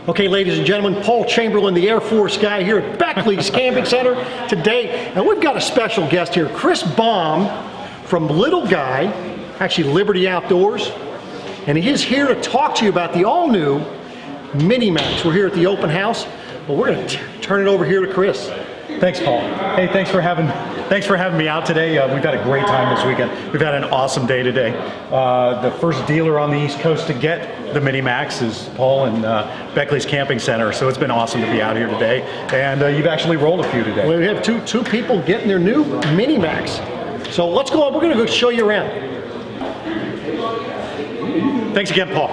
Okay, ladies and gentlemen, Paul Chamberlain, the Air Force guy here at Beckley's Camping Center today. And we've got a special guest here, Chris Baum from Little Guy, actually Liberty Outdoors. And he is here to talk to you about the all-new Minimax. We're here at the open house, but we're going to turn it over here to Chris. Thanks, Paul. Hey, thanks for having me out today. We've had a great time this weekend. We've had an awesome day today. The first dealer on the East Coast to get the Minimax is Paul and Beckley's Camping Center. So it's been awesome to be out here today. And you've actually rolled a few today. Well, we have two people getting their new Minimax. So let's go on. We're going to go show you around. Thanks again, Paul.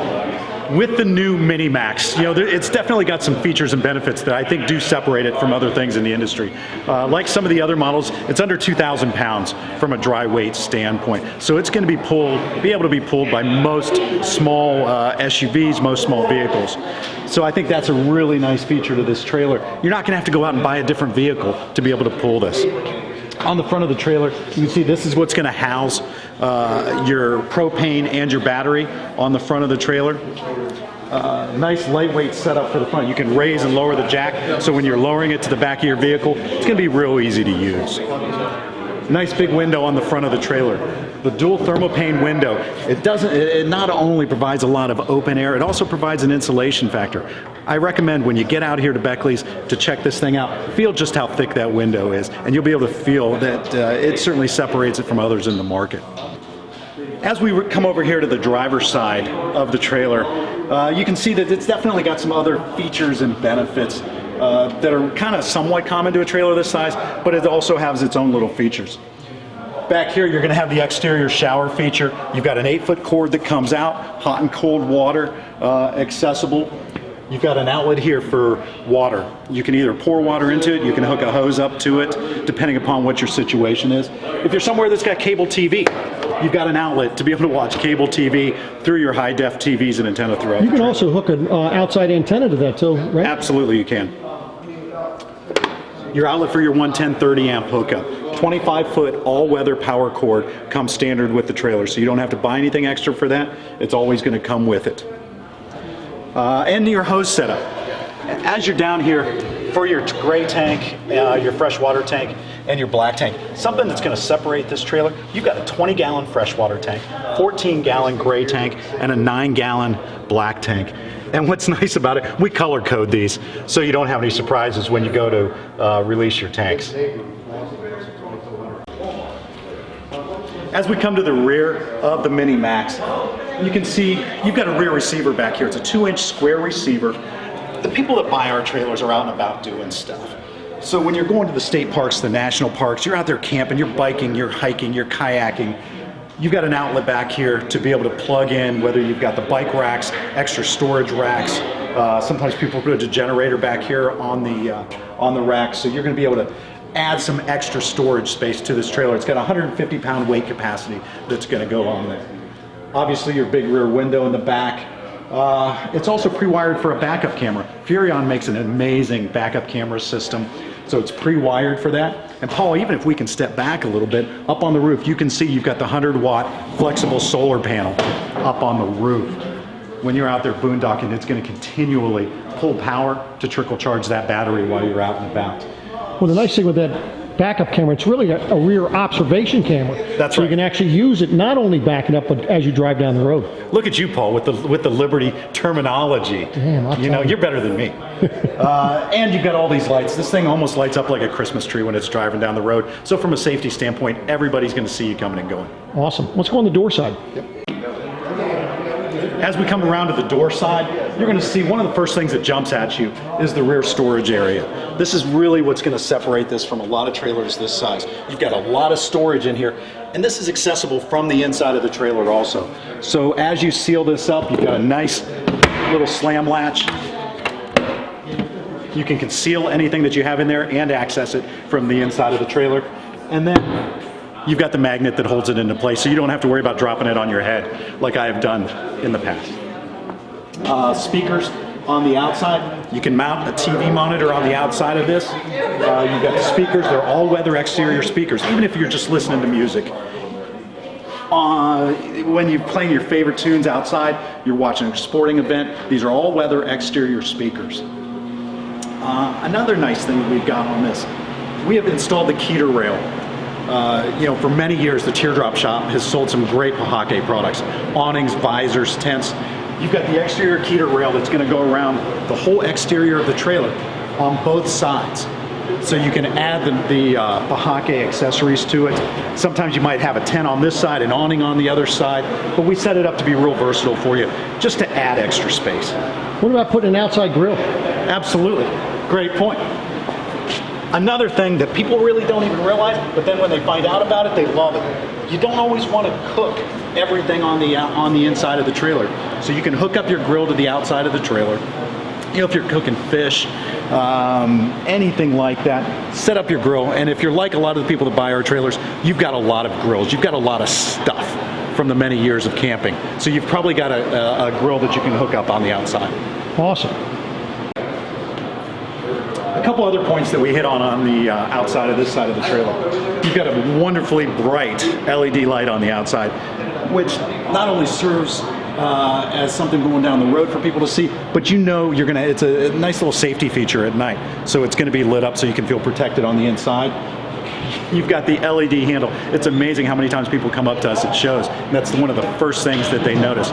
With the new Minimax, you know, it's definitely got some features and benefits that I think do separate it from other things in the industry. Like some of the other models, it's under 2,000 pounds from a dry weight standpoint. So it's going to be able to be pulled by most small SUVs, most small vehicles. So I think that's a really nice feature to this trailer. You're not going to have to go out and buy a different vehicle to be able to pull this. On the front of the trailer, you can see this is what's going to house your propane and your battery on the front of the trailer. Nice lightweight setup for the front. You can raise and lower the jack, so when you're lowering it to the back of your vehicle, it's going to be real easy to use. Nice big window on the front of the trailer. The dual thermopane window, it not only provides a lot of open air, it also provides an insulation factor. I recommend when you get out here to Beckley's to check this thing out, feel just how thick that window is, and you'll be able to feel that it certainly separates it from others in the market. As we come over here to the driver's side of the trailer, you can see that it's definitely got some other features and benefits that are kind of somewhat common to a trailer this size, but it also has its own little features. Back here, you're going to have the exterior shower feature. You've got an 8-foot cord that comes out, hot and cold water accessible. You've got an outlet here for water. You can either pour water into it, you can hook a hose up to it, depending upon what your situation is. If you're somewhere that's got cable TV, you've got an outlet to be able to watch cable TV through your high-def TVs and antenna throughout. You can also hook an outside antenna to that too, right? Absolutely, you can. Your outlet for your 110/30 amp hookup. 25-foot all-weather power cord comes standard with the trailer, so you don't have to buy anything extra for that. It's always going to come with it. And your hose setup. As you're down here for your gray tank, your freshwater tank, and your black tank, something that's going to separate this trailer, you've got a 20-gallon freshwater tank, 14-gallon gray tank, and a 9-gallon black tank. And what's nice about it, we color code these so you don't have any surprises when you go to release your tanks. As we come to the rear of the Minimax, you can see you've got a rear receiver back here. It's a 2-inch square receiver. The people that buy our trailers are out and about doing stuff. So when you're going to the state parks, the national parks, you're out there camping, you're biking, you're hiking, you're kayaking, you've got an outlet back here to be able to plug in, whether you've got the bike racks, extra storage racks. Sometimes people put a generator back here on the rack, so you're going to be able to add some extra storage space to this trailer. It's got a 150-pound weight capacity that's going to go on there. Obviously, your big rear window in the back. It's also pre-wired for a backup camera. Furrion makes an amazing backup camera system, so it's pre-wired for that. And Paul, even if we can step back a little bit, up on the roof, you can see you've got the 100-watt flexible solar panel up on the roof. When you're out there boondocking, it's going to continually pull power to trickle charge that battery while you're out and about. Well, the nice thing with that backup camera, it's really a rear observation camera. That's so right. You can actually use it not only backing up, but as you drive down the road. Look at you, Paul, with the Liberty terminology. Damn, you know, you're better than me. And you've got all these lights. This thing almost lights up like a Christmas tree when it's driving down the road. So from a safety standpoint, everybody's going to see you coming and going. Awesome. Let's go on the door side. Yep. As we come around to the door side, you're going to see one of the first things that jumps at you is the rear storage area. This is really what's going to separate this from a lot of trailers this size. You've got a lot of storage in here, and this is accessible from the inside of the trailer also. So as you seal this up, you've got a nice little slam latch. You can conceal anything that you have in there and access it from the inside of the trailer. And then you've got the magnet that holds it into place, so you don't have to worry about dropping it on your head like I have done in the past. Speakers on the outside. You can mount a TV monitor on the outside of this. You've got the speakers. They're all-weather exterior speakers, even if you're just listening to music. when you're playing your favorite tunes outside, you're watching a sporting event, these are all weather exterior speakers. Another nice thing that we've got on this, we have installed the 𝚑𝚅𝚒𝚑𝚒. You know, for many years, the Teardrop Shop has sold some great 𝚑𝚒𝚒𝚒 products. Awnings, visors, tents. You've got the exterior 𝚑𝚑𝚒𝚒 that's going to go around the whole exterior of the trailer on both sides. So you can add the 𝚑𝚒𝚒𝚒 accessories to it. Sometimes you might have a tent on this side, an awning on the other side, but we set it up to be real versatile for you, just to add extra space. What about putting an outside grill? Absolutely. Great point. Another thing that people really don't even realize, but then when they find out about it, they love it. You don't always want to cook everything on the inside of the trailer. So you can hook up your grill to the outside of the trailer. You know, if you're cooking fish, anything like that, set up your grill. And if you're like a lot of the people that buy our trailers, you've got a lot of grills. You've got a lot of stuff from the many years of camping. So you've probably got a grill that you can hook up on the outside. Awesome. A couple other points that we hit on the outside of this side of the trailer. You've got a wonderfully bright LED light on the outside, which not only serves as something going down the road for people to see, but you know it's a nice little safety feature at night. So it's going to be lit up so you can feel protected on the inside. You've got the LED handle. It's amazing how many times people come up to us at shows, and that's one of the first things that they notice.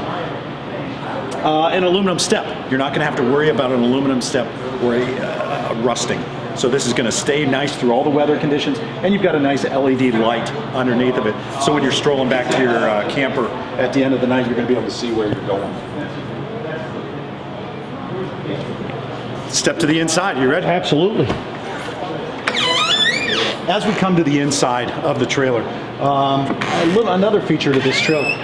An aluminum step. You're not going to have to worry about an aluminum step or a rusting. So this is going to stay nice through all the weather conditions, and you've got a nice LED light underneath of it. So when you're strolling back to your camper at the end of the night, you're going to be able to see where you're going. Step to the inside. You ready? Absolutely. As we come to the inside of the trailer, another feature to this trailer.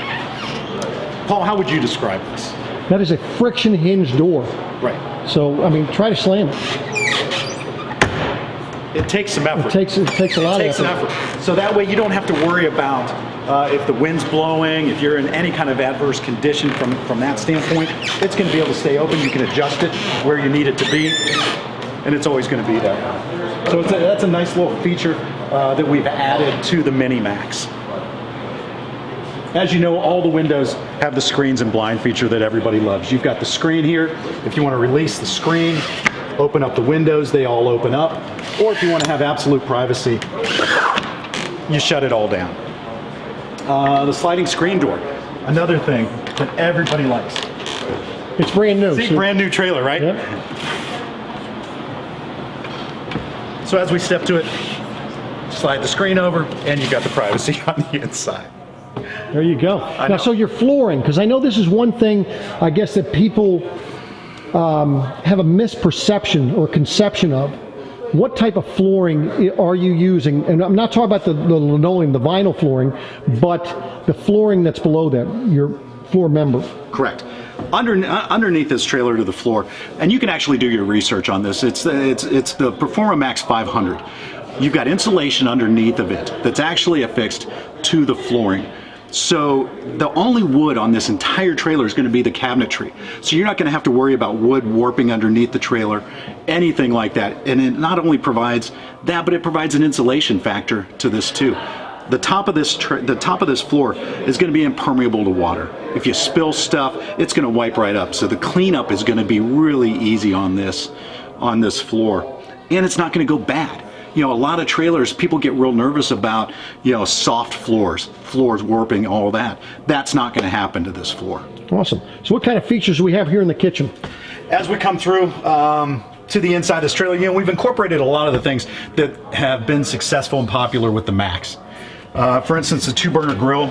Paul, how would you describe this? That is a friction hinge door. Right. So, I mean, try to slam it. It takes some effort. It takes a lot of effort. Some effort. So that way you don't have to worry about if the wind's blowing, if you're in any kind of adverse condition from that standpoint. It's going to be able to stay open. You can adjust it where you need it to be, and it's always going to be there. So that's a nice little feature that we've added to the minimax. As you know, all the windows have the screens and blind feature that everybody loves. You've got the screen here. If you want to release the screen, open up the windows, they all open up. Or if you want to have absolute privacy, you shut it all down. The sliding screen door, another thing that everybody likes. It's brand new. See, brand new trailer, right? Yep. So as we step to it, slide the screen over, and you've got the privacy on the inside. There you go. Now, so your flooring, because I know this is one thing, I guess, that people have a misperception or conception of. What type of flooring are you using? And I'm not talking about the linoleum, the vinyl flooring, but the flooring that's below that, your floor member. Correct. Underneath this trailer to the floor, and you can actually do your research on this, it's the 𝚑𝚒𝚒𝚒 500. You've got insulation underneath of it that's actually affixed to the flooring. So the only wood on this entire trailer is going to be the cabinetry. So you're not going to have to worry about wood warping underneath the trailer, anything like that. And it not only provides that, but it provides an insulation factor to this too. The top of this floor is going to be impermeable to water. If you spill stuff, it's going to wipe right up. So the cleanup is going to be really easy on this floor, and it's not going to go bad. You know, a lot of trailers, people get real nervous about, you know, soft floors warping, all that. That's not going to happen to this floor. Awesome. So what kind of features do we have here in the kitchen? As we come through to the inside of this trailer, you know, we've incorporated a lot of the things that have been successful and popular with the Max. For instance, the 2-burner grill.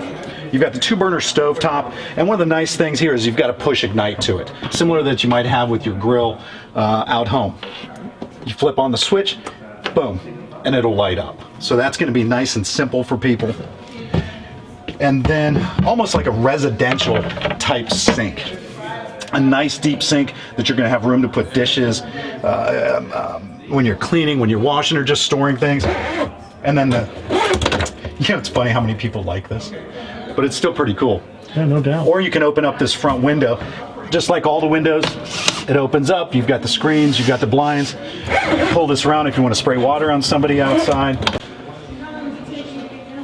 You've got the 2-burner stove top, and one of the nice things here is you've got a push ignite to it, similar that you might have with your grill out home. You flip on the switch, boom, and it'll light up. So that's going to be nice and simple for people. And then almost like a residential type sink. A nice deep sink that you're going to have room to put dishes when you're cleaning, when you're washing, or just storing things. And then you know, it's funny how many people like this, but it's still pretty cool. Yeah, no doubt. Or you can open up this front window. Just like all the windows, it opens up. You've got the screens, you've got the blinds. Pull this around if you want to spray water on somebody outside.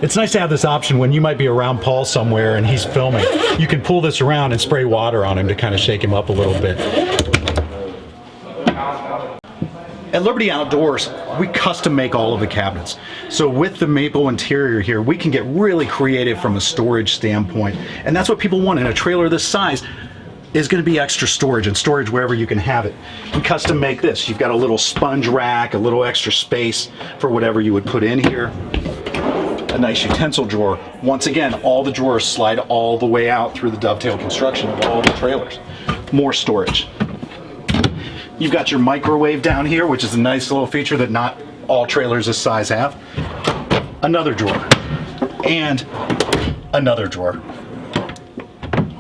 It's nice to have this option when you might be around Paul somewhere and he's filming. You can pull this around and spray water on him to kind of shake him up a little bit. At Liberty Outdoors, we custom make all of the cabinets. So with the maple interior here, we can get really creative from a storage standpoint. And that's what people want in a trailer this size. Is going to be extra storage, and storage wherever you can have it. We custom make this. You've got a little sponge rack, a little extra space for whatever you would put in here. A nice utensil drawer. Once again, all the drawers slide all the way out through the dovetail construction of all the trailers. More storage. You've got your microwave down here, which is a nice little feature that not all trailers this size have. Another drawer. And another drawer.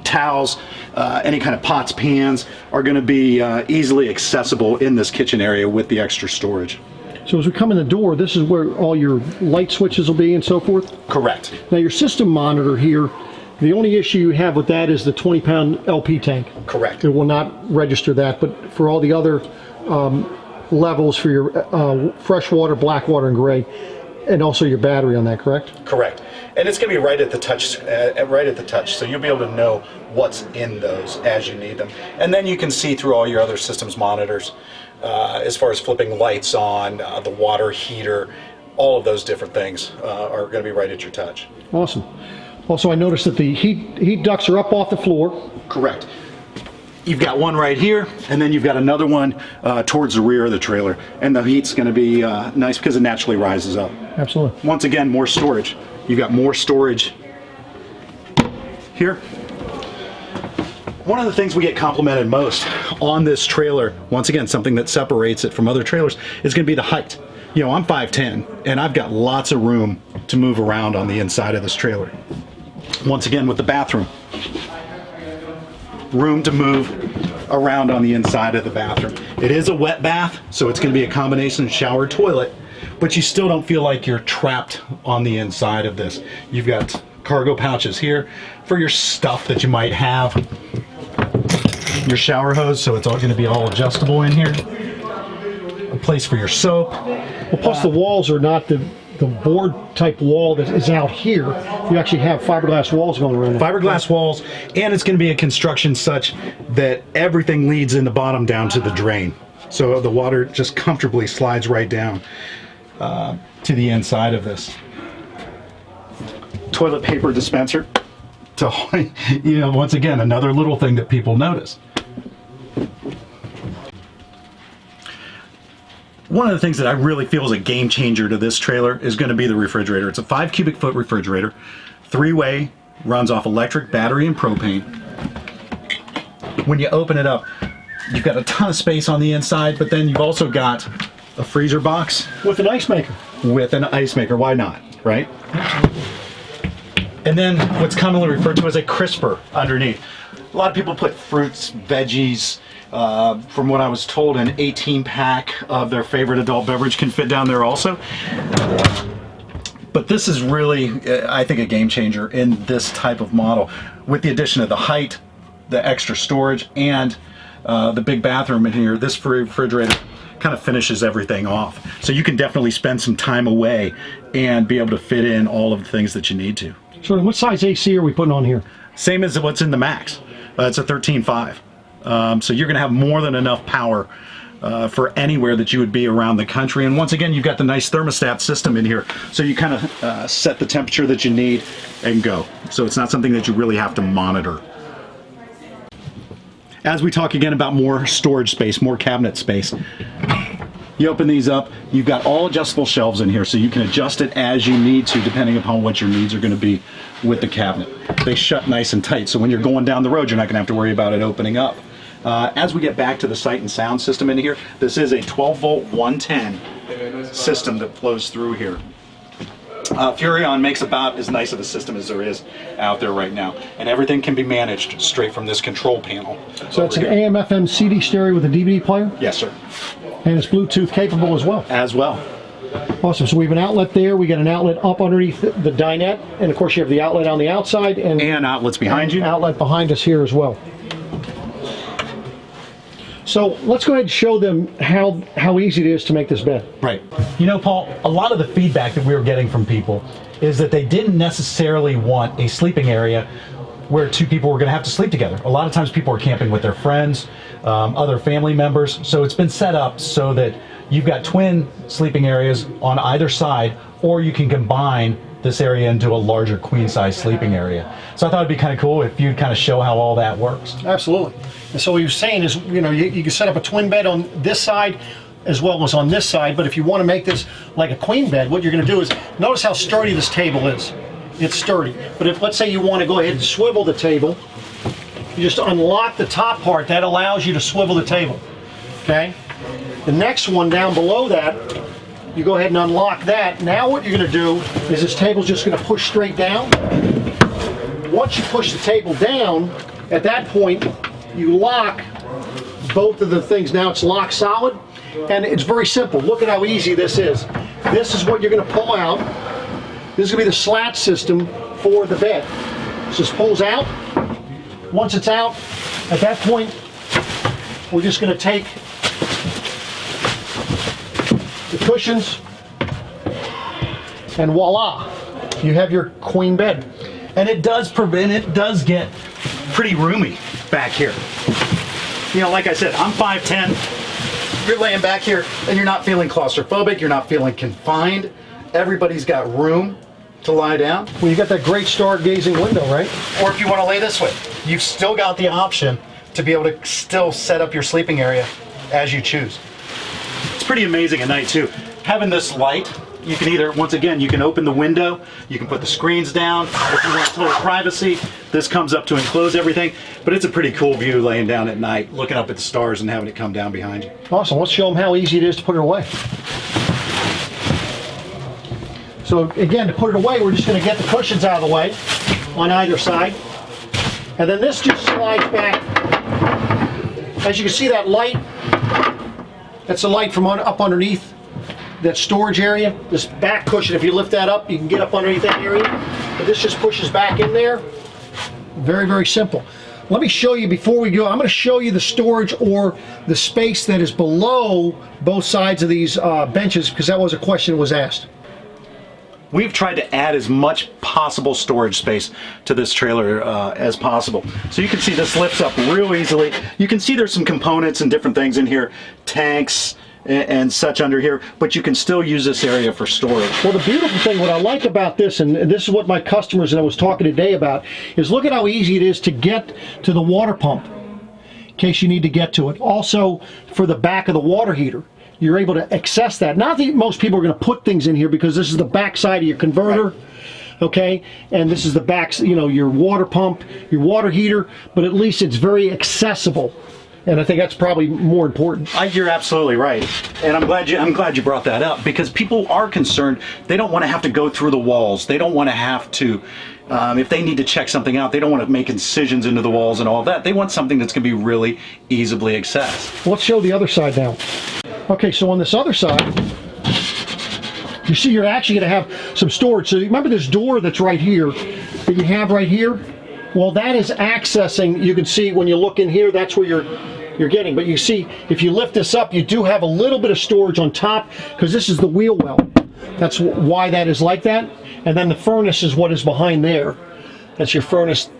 Towels, any kind of pots, pans are going to be easily accessible in this kitchen area with the extra storage. So as we come in the door, this is where all your light switches will be and so forth? Correct. Now your system monitor here, the only issue you have with that is the 20-pound LP tank. Correct. It will not register that, but for all the other levels for your freshwater, black water, and gray, and also your battery on that, correct? Correct. And it's going to be right at the touch, so you'll be able to know what's in those as you need them. And then you can see through all your other systems monitors, as far as flipping lights on, the water heater, all of those different things are going to be right at your touch. Awesome. Also, I noticed that the heat ducts are up off the floor. Correct. You've got one right here, and then you've got another one towards the rear of the trailer. And the heat's going to be nice because it naturally rises up. Absolutely. Once again, more storage. You've got more storage here. One of the things we get complimented most on this trailer, once again, something that separates it from other trailers, is going to be the height. You know, I'm 5'10", and I've got lots of room to move around on the inside of this trailer. Once again, with the bathroom. Room to move around on the inside of the bathroom. It is a wet bath, so it's going to be a combination of shower toilet, but you still don't feel like you're trapped on the inside of this. You've got cargo pouches here for your stuff that you might have. Your shower hose, so it's all going to be all adjustable in here. A place for your soap. Well, plus the walls are not the board type wall that is out here. You actually have fiberglass walls going around it. Fiberglass walls, and it's going to be a construction such that everything leads in the bottom down to the drain. So the water just comfortably slides right down to the inside of this. Toilet paper dispenser. To, you know, once again, another little thing that people notice. One of the things that I really feel is a game changer to this trailer is going to be the refrigerator. It's a 5 cubic foot refrigerator, 3-way, runs off electric, battery, and propane. When you open it up, you've got a ton of space on the inside, but then you've also got a freezer box. With an ice maker. With an ice maker, why not, right? And then what's commonly referred to as a crisper underneath. A lot of people put fruits, veggies, from what I was told, an 18-pack of their favorite adult beverage can fit down there also. But this is really, I think, a game changer in this type of model. With the addition of the height, the extra storage, and the big bathroom in here, this refrigerator kind of finishes everything off. So you can definitely spend some time away and be able to fit in all of the things that you need to. So what size AC are we putting on here? Same as what's in the Max. It's a 13.5. So you're going to have more than enough power for anywhere that you would be around the country. And once again, you've got the nice thermostat system in here. So you kind of set the temperature that you need and go. So it's not something that you really have to monitor. As we talk again about more storage space, more cabinet space, you open these up, you've got all adjustable shelves in here, so you can adjust it as you need to depending upon what your needs are going to be with the cabinet. They shut nice and tight, so when you're going down the road, you're not going to have to worry about it opening up. As we get back to the sight and sound system in here, this is a 12-volt 110 system that flows through here. Furrion makes about as nice of a system as there is out there right now, and everything can be managed straight from this control panel. So it's an AM FM CD stereo with a DVD player? Yes, sir. And it's Bluetooth capable as well? As well. Awesome. So we have an outlet there, we got an outlet up underneath the dinette, and of course you have the outlet on the outside, and outlets behind you. Outlet behind us here as well. So let's go ahead and show them how easy it is to make this bed. Right. You know, Paul, a lot of the feedback that we were getting from people is that they didn't necessarily want a sleeping area where two people were going to have to sleep together. A lot of times people are camping with their friends, other family members. So it's been set up so that you've got twin sleeping areas on either side, or you can combine this area into a larger queen size sleeping area. So I thought it'd be kind of cool if you'd kind of show how all that works. Absolutely. And so what you're saying is, you know, you can set up a twin bed on this side as well as on this side, but if you want to make this like a queen bed, what you're going to do is, notice how sturdy this table is. It's sturdy. But if, let's say you want to go ahead and swivel the table, you just unlock the top part. That allows you to swivel the table. Okay? The next one down below that, you go ahead and unlock that. Now what you're going to do is this table's just going to push straight down. Once you push the table down, at that point, you lock both of the things. Now it's locked solid, and it's very simple. Look at how easy this is. This is what you're going to pull out. This is going to be the slat system for the bed. It just pulls out. Once it's out, at that point, we're just going to take the cushions, and voila, you have your queen bed. And it does get pretty roomy back here. You know, like I said, I'm 5'10". You're laying back here and you're not feeling claustrophobic, you're not feeling confined. Everybody's got room to lie down. Well, you got that great stargazing window, right? Or if you want to lay this way, you've still got the option to be able to still set up your sleeping area as you choose. It's pretty amazing at night too. Having this light, you can either, once again, you can open the window, you can put the screens down. If you want total privacy, this comes up to enclose everything. But it's a pretty cool view laying down at night, looking up at the stars and having it come down behind you. Awesome. Let's show them how easy it is to put it away. So again, to put it away, we're just going to get the cushions out of the way on either side. And then this just slides back. As you can see, that light, that's the light from up underneath that storage area. This back cushion, if you lift that up, you can get up underneath that area. But this just pushes back in there. Very, very simple. Let me show you before we go. I'm going to show you the storage or the space that is below both sides of these benches, because that was a question that was asked. We've tried to add as much possible storage space to this trailer as possible. So you can see this lifts up real easily. You can see there's some components and different things in here, tanks and such under here, but you can still use this area for storage. Well, the beautiful thing, what I like about this, and this is what my customers and I was talking today about, is look at how easy it is to get to the water pump in case you need to get to it. Also, for the back of the water heater, you're able to access that. Not that most people are going to put things in here, because this is the back side of your converter, okay? And this is the back, you know, your water pump, your water heater, but at least it's very accessible. And I think that's probably more important. You're absolutely right, and I'm glad you brought that up, because people are concerned. They don't want to have to go through the walls. They don't want to have to, if they need to check something out, they don't want to make incisions into the walls and all of that. They want something that's going to be really easily accessed. Let's show the other side now. Okay, so on this other side, you see you're actually going to have some storage. So remember this door that's right here, that you have right here? Well, that is accessing, you can see when you look in here, that's where you're getting. But you see, if you lift this up, you do have a little bit of storage on top, because this is the wheel well. That's why that is like that. And then the furnace is what is behind there. That's your furnace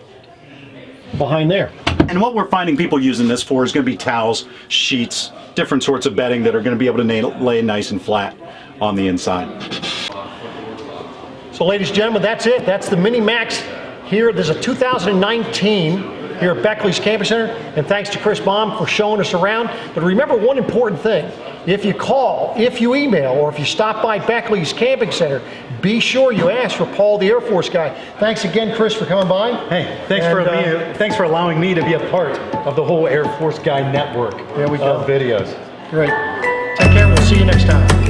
behind there. And what we're finding people using this for is going to be towels, sheets, different sorts of bedding that are going to be able to lay nice and flat on the inside. So ladies and gentlemen, that's it. That's the Minimax here. There's a 2019 here at Beckley's Camping Center, and thanks to Chris Baum for showing us around. But remember one important thing: if you call, if you email, or if you stop by Beckley's Camping Center, be sure you ask for Paul the Air Force guy. Thanks again, Chris, for coming by. Hey, thanks for allowing me to be a part of the whole Air Force Guy network there we go. of videos. Great. Take care. We'll see you next time.